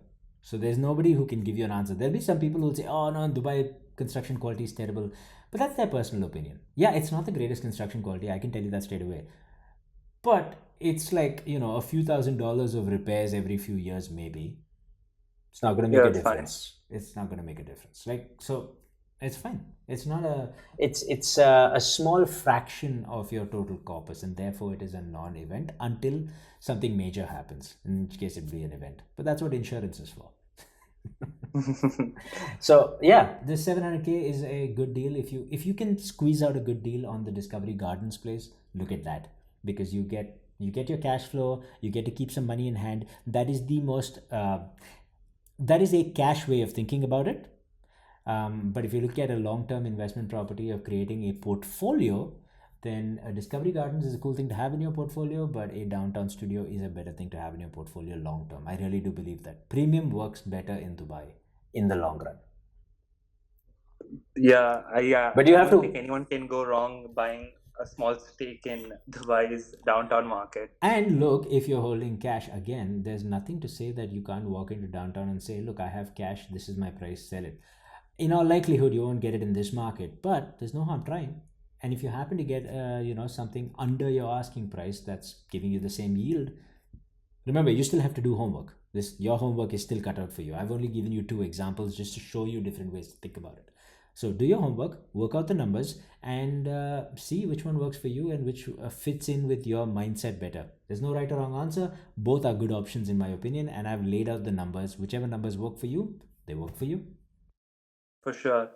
So there's nobody who can give you an answer. There'll be some people who'll say, "Oh no, Dubai construction quality is terrible," but that's their personal opinion. Yeah, it's not the greatest construction quality. I can tell you that straight away. But it's like, a few $1,000s of repairs every few years, maybe. It's not going to make Yeah, a it's fine. difference. It's not going to make a difference. Like, so it's fine. It's not a. It's a small fraction of your total corpus, and therefore it is a non-event until something major happens. In which case, it'd be an event. But that's what insurance is for. So yeah, this 700K is a good deal. If you can squeeze out a good deal on the Discovery Gardens place, look at that, because you get your cash flow, you get to keep some money in hand. That is the most that is a cash way of thinking about it. But if you look at a long-term investment property of creating a portfolio, then Discovery Gardens is a cool thing to have in your portfolio, but a downtown studio is a better thing to have in your portfolio long term. I really do believe that premium works better in Dubai in the long run. Yeah, But you I have don't think to. anyone can go wrong buying a small stake in Dubai's downtown market. And look, if you're holding cash, again, there's nothing to say that you can't walk into downtown and say, look, I have cash, this is my price, sell it. In all likelihood, you won't get it in this market, but there's no harm trying. And if you happen to get, something under your asking price that's giving you the same yield, remember, you still have to do homework. Your homework is still cut out for you. I've only given you two examples just to show you different ways to think about it. So do your homework, work out the numbers, and see which one works for you and which fits in with your mindset better. There's no right or wrong answer. Both are good options in my opinion, and I've laid out the numbers. Whichever numbers work for you, they work for you. For sure.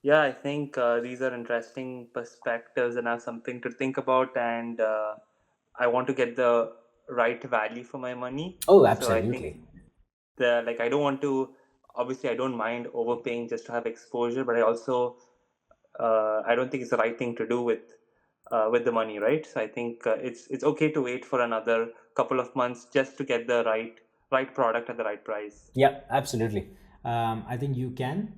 Yeah, I think these are interesting perspectives and I have something to think about, and I want to get the right value for my money. Oh, So I think absolutely. I don't want to, obviously I don't mind overpaying just to have exposure, but I also I don't think it's the right thing to do with the money, right? So I think it's okay to wait for another couple of months just to get the right product at the right price. Yeah, absolutely. I think you can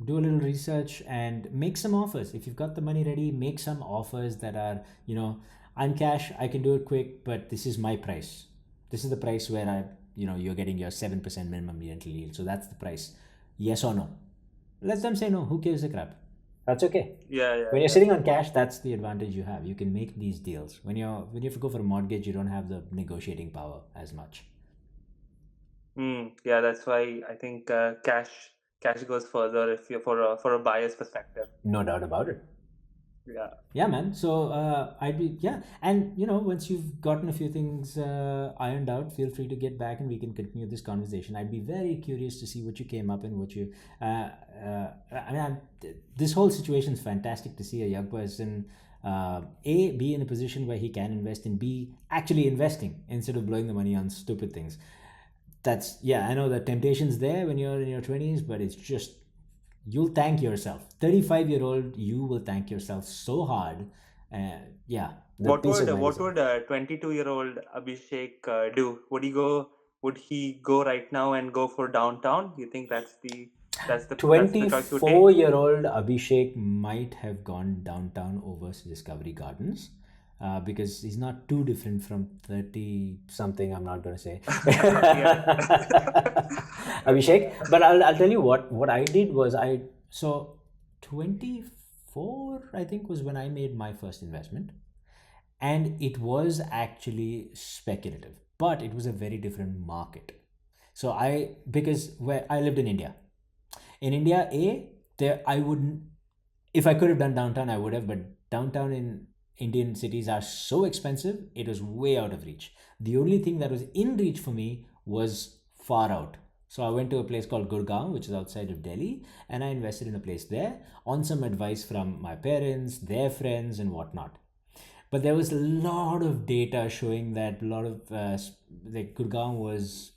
do a little research and make some offers. If you've got the money ready, make some offers that are, I'm cash, I can do it quick, but this is my price. This is the price where you're getting your 7% minimum rental yield. So that's the price. Yes or no? Let them say no. Who gives a crap? That's okay. Yeah, yeah, When you're yeah. sitting on cash, that's the advantage you have. You can make these deals. When you have to go for a mortgage, you don't have the negotiating power as much. Yeah, that's why I think cash goes further if you're for a buyer's perspective. No doubt about it. Yeah. Yeah, man. So I'd be yeah, and once you've gotten a few things ironed out, feel free to get back and we can continue this conversation. I'd be very curious to see what you came up and what you. I mean, this whole situation is fantastic to see a young person. A be in a position where he can invest and B actually investing instead of blowing the money on stupid things. That's yeah. I know the temptation's there when you're in your 20s, but it's just you'll thank yourself. 35-year-old, you will thank yourself so hard. Yeah, the peace of mind is What there. would 22-year-old Abhishek do? Would he go right now and go for downtown? You think that's the choice he would take? 24-year-old Abhishek might have gone downtown over Discovery Gardens because he's not too different from 30 something. I'm not going to say Yeah. Abhishek, but I'll tell you what I did was so 24 I think was when I made my first investment, and it was actually speculative, but it was a very different market. So because where I lived in India, there I wouldn't. If I could have done downtown, I would have. But downtown in Indian cities are so expensive; it was way out of reach. The only thing that was in reach for me was far out. So I went to a place called Gurgaon, which is outside of Delhi, and I invested in a place there on some advice from my parents, their friends, and whatnot. But there was a lot of data showing that a lot of like Gurgaon was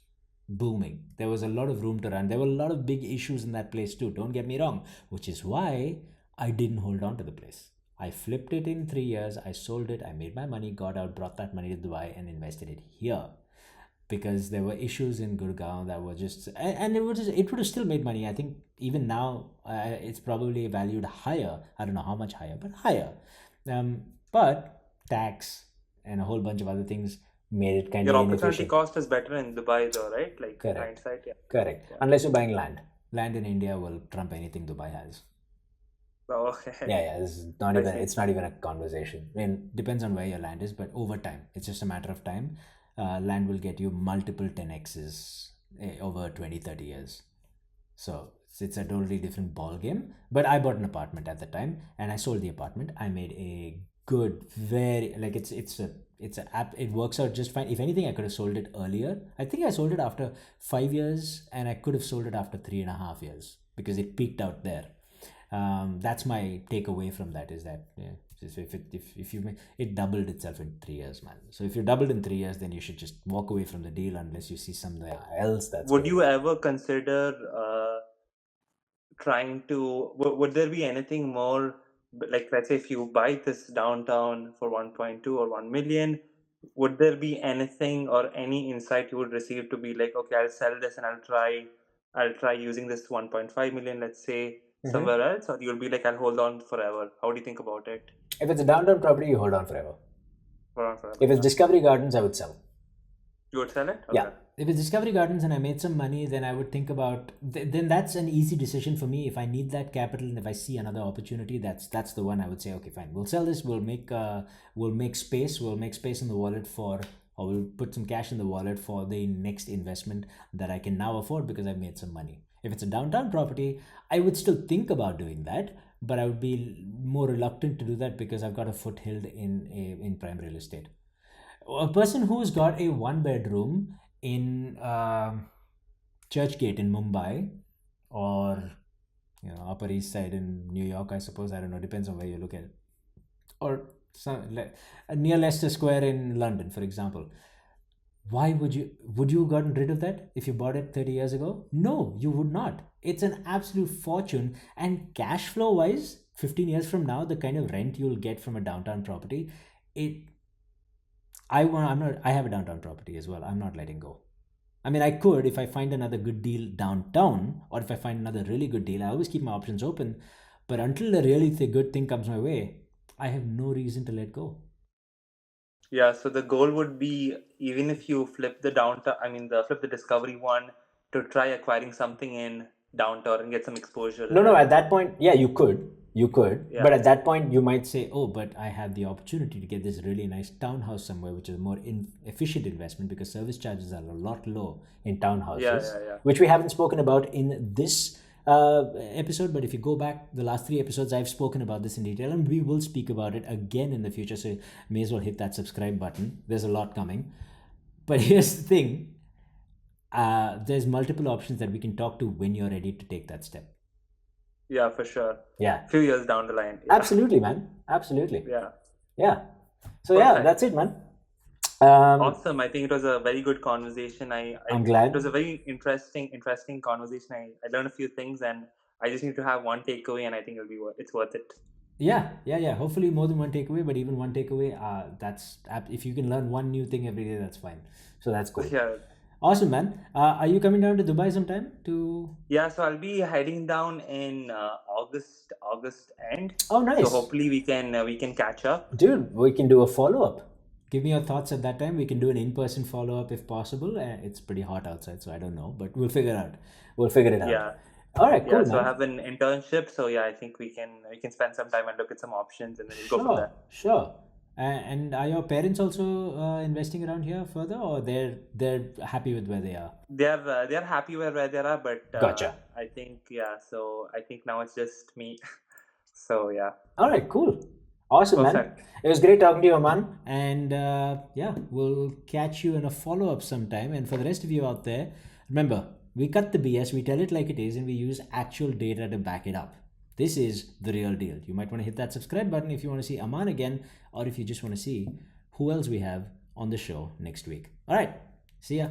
booming. There was a lot of room to run. There were a lot of big issues in that place too. Don't get me wrong, which is why I didn't hold on to the place. I flipped it in 3 years. I sold it. I made my money, got out, brought that money to Dubai, and invested it here because there were issues in Gurgaon that were just and it would have still made money. I think even now it's probably valued higher. I don't know how much higher, but higher. But tax and a whole bunch of other things made it kind of Your opportunity inefficient. cost is better in Dubai though, right? Like in Correct. hindsight, yeah. Correct. Yeah. Unless you're buying land. Land in India will trump anything Dubai has. Oh, okay. Yeah, yeah. This is not I even. see. It's not even a conversation. I mean, depends on where your land is, but over time, it's just a matter of time. Land will get you multiple 10x's over 20, 30 years. So it's a totally different ball game. But I bought an apartment at the time, and I sold the apartment. I made a good, very like it's a app. It works out just fine. If anything, I could have sold it earlier. I think I sold it after 5 years, and I could have sold it after 3.5 years because it peaked out there. That's my takeaway from that is that yeah, if you it doubled itself in 3 years, man. So if you doubled in 3 years, then you should just walk away from the deal unless you see something else that's Would going. you ever consider trying to would there be anything more like let's say if you buy this downtown for 1.2 or 1 million, would there be anything or any insight you would receive to be like, okay, I'll sell this and I'll try using this 1.5 million, let's say, somewhere else, or you'll be like, I'll hold on forever? How do you think about it? If it's a downtown property, you hold on forever. Hold on forever, If it's yeah. Discovery Gardens, I would sell. You would sell it? Yeah. Okay. If it's Discovery Gardens and I made some money, then I would think about then that's an easy decision for me. If I need that capital and if I see another opportunity, that's the one I would say. Okay, fine, we'll sell this. We'll make space. We'll make space in the wallet for, or we'll put some cash in the wallet for the next investment that I can now afford because I've made some money. If it's a downtown property, I would still think about doing that, but I would be more reluctant to do that because I've got a foothold in prime real estate. A person who's got a one bedroom in Churchgate in Mumbai, or Upper East Side in New York, I suppose. I don't know. Depends on where you look at it. Or near Leicester Square in London, for example. Why would you have gotten rid of that if you bought it 30 years ago? No, you would not. It's an absolute fortune, and cash flow wise, 15 years from now, the kind of rent you'll get from a downtown property, it I'm not. I have a downtown property as well. I'm not letting go. I mean, I could if I find another good deal downtown, or if I find another really good deal. I always keep my options open, but until a really good thing comes my way, I have no reason to let go. Yeah, so the goal would be even if you flip the downtown, the flip the Discovery one, to try acquiring something in downtown and get some exposure No, no. there. At that point, yeah, you could. You could, Yeah. but at that point, you might say, "Oh, but I have the opportunity to get this really nice townhouse somewhere, which is a more efficient investment because service charges are a lot low in Yeah, townhouses," yeah, yeah. which we haven't spoken about in this episode. But if you go back the last 3 episodes, I've spoken about this in detail, and we will speak about it again in the future. So may as well hit that subscribe button. There's a lot coming. But here's the thing: there's multiple options that we can talk to when you're ready to take that step. Yeah, for sure. Yeah. Few years down the line. Yeah. Absolutely, man. Absolutely. Yeah. Yeah. So yeah, Perfect. that's it, man. Awesome. I think it was a very good conversation. I'm glad. It was a very interesting conversation. I learned a few things, and I just need to have one takeaway, and I think it's worth it. Yeah. Hopefully more than one takeaway, but even one takeaway, that's if you can learn one new thing every day, that's fine. So that's cool. Yeah. Awesome, man. Are you coming down to Dubai sometime to? Yeah, so I'll be heading down in August end. Oh, nice. So hopefully we can catch up. Dude, we can do a follow-up. Give me your thoughts at that time. We can do an in-person follow-up if possible. It's pretty hot outside, so I don't know, but we'll figure it out. We'll figure it out. Yeah. All right, cool, Yeah, so man. I have an internship, so yeah, I think we can spend some time and look at some options, and then we'll go from there. Sure. And are your parents also investing around here further, or they're happy with where they are? They're happy where they are, but Gotcha. I think so I think now it's just me. So yeah. All right, cool. Awesome, Perfect. man. It was great talking to you, Aman. And yeah, we'll catch you in a follow-up sometime. And for the rest of you out there, remember, we cut the BS, we tell it like it is, and we use actual data to back it up. This is the real deal. You might want to hit that subscribe button if you want to see Aman again, or if you just want to see who else we have on the show next week. All right, see ya.